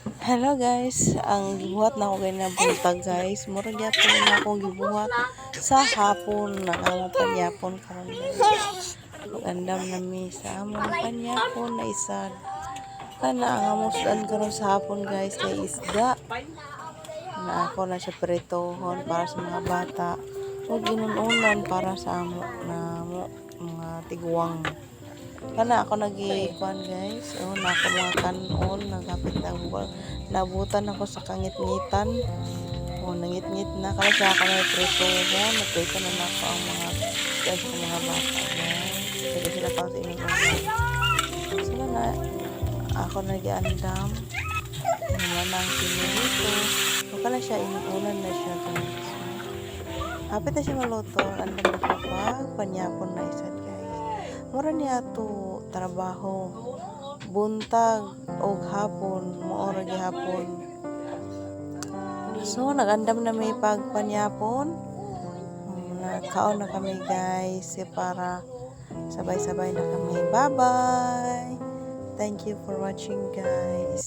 Hello guys, ang gibuhat na ako ganyan na buntag guys. Murag gyapon na akong gibuhat sa hapon na among panyapon karon guys. Magandam na mi sa among panyapon na isad. Kana ang among sudan karon sa hapon guys kay isda. Na ako na siya pritohon para sa mga bata. O ginununan para sa amo na mga tiguang. Kana ako nagikuan guys. O na ako mga kanon nagapit na nabutan ako sa kangit-ngitan. O nangit-ngit na kaya siya ako may preto mo. Nagprito na ako ang mga guys sa mga bata guys. Sige sila pa sa inyong sila na ako nag-andam. Naman ang pinilito. O kana siya inuunan na siya guys. Hapit na siya maluto. Andam na ko pa. Panyapon na isad guys. Mura niya to trabaho. Buntag o hapon. Maora gihapon. So, nagandam na may pagpanyapon. Nakaon na kami guys. Para sabay-sabay na kami. Bye-bye! Thank you for watching guys.